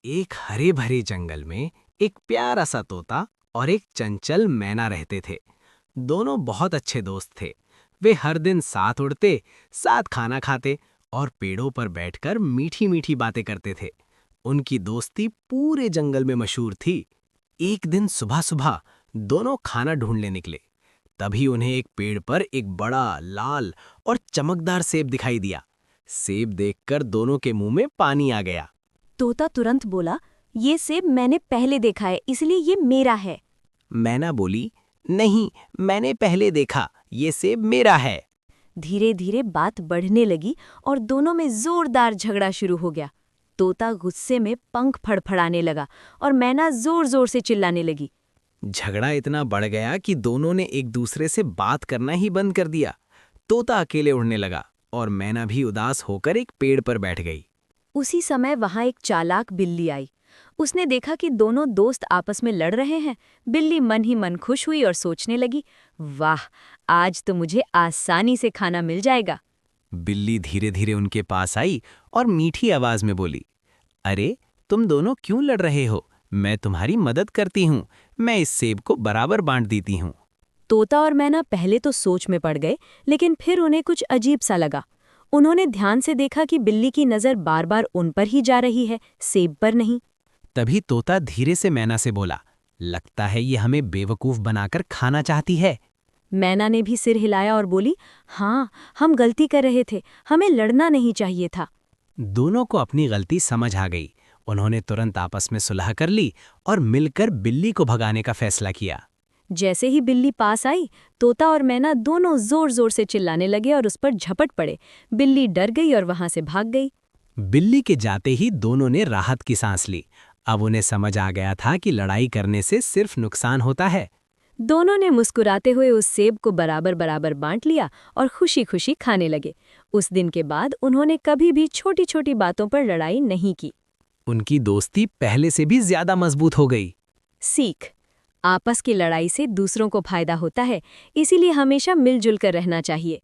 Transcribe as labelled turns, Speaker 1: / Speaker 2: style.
Speaker 1: एक हरे भरे जंगल में एक प्यारा सा तोता और एक चंचल मैना रहते थे। दोनों बहुत अच्छे दोस्त थे। वे हर दिन साथ उड़ते, साथ खाना खाते और पेड़ों पर बैठकर मीठी मीठी बातें करते थे। उनकी दोस्ती पूरे जंगल में मशहूर थी। एक दिन सुबह सुबह दोनों खाना ढूंढने निकले। तभी उन्हें एक पेड़ पर एक बड़ा लाल और चमकदार सेब दिखाई दिया। सेब देखकर दोनों के मुंह में पानी आ गया।
Speaker 2: तोता तुरंत बोला, ये सेब मैंने पहले देखा है, इसलिए ये मेरा है।
Speaker 1: मैना बोली, नहीं, मैंने पहले देखा, ये सेब मेरा है।
Speaker 2: धीरे धीरे बात बढ़ने लगी और दोनों में जोरदार झगड़ा शुरू हो गया। तोता गुस्से में पंख फड़फड़ाने लगा और मैना जोर जोर से चिल्लाने लगी।
Speaker 1: झगड़ा इतना बढ़ गया कि दोनों ने एक दूसरे से बात करना ही बंद कर दिया। तोता अकेले उड़ने लगा और मैना भी उदास होकर एक पेड़ पर बैठ गई।
Speaker 2: उसी समय वहां एक चालाक बिल्ली आई। उसने देखा कि दोनों दोस्त आपस में लड़ रहे हैं। बिल्ली मन ही मन खुश हुई और सोचने लगी, वाह, आज तो मुझे आसानी से खाना मिल जाएगा।
Speaker 1: बिल्ली धीरे धीरे उनके पास आई और मीठी आवाज में बोली, अरे, तुम दोनों क्यों लड़ रहे हो? मैं तुम्हारी मदद करती हूँ। मैं इस सेब को बराबर बांट देती हूँ।
Speaker 2: तोता और मैना पहले तो सोच में पड़ गए, लेकिन फिर उन्हें कुछ अजीब सा लगा। उन्होंने ध्यान से देखा कि बिल्ली की नज़र बार बार उन पर ही जा रही है, सेब पर नहीं।
Speaker 1: तभी तोता धीरे से मैना से बोला, लगता है ये हमें बेवकूफ बनाकर खाना चाहती है।
Speaker 2: मैना ने भी सिर हिलाया और बोली, हाँ, हम गलती कर रहे थे, हमें लड़ना नहीं चाहिए था।
Speaker 1: दोनों को अपनी गलती समझ आ गई। उन्होंने तुरंत आपस में सुलह कर ली और मिलकर बिल्ली को भगाने का फैसला किया।
Speaker 2: जैसे ही बिल्ली पास आई, तोता और मैना दोनों जोर जोर से चिल्लाने लगे और उस पर झपट पड़े। बिल्ली डर गई और वहां से भाग गई।
Speaker 1: बिल्ली के जाते ही दोनों ने राहत की सांस ली। अब उन्हें समझ आ गया था कि लड़ाई करने से सिर्फ नुकसान होता है।
Speaker 2: दोनों ने मुस्कुराते हुए उस सेब को बराबर बराबर बांट लिया और खुशी खुशी खाने लगे। उस दिन के बाद उन्होंने कभी भी छोटी छोटी बातों पर लड़ाई नहीं की।
Speaker 1: उनकी दोस्ती पहले से भी ज्यादा मजबूत हो गई।
Speaker 2: सीख: आपस की लड़ाई से दूसरों को फायदा होता है, इसीलिए हमेशा मिलजुल कर रहना चाहिए।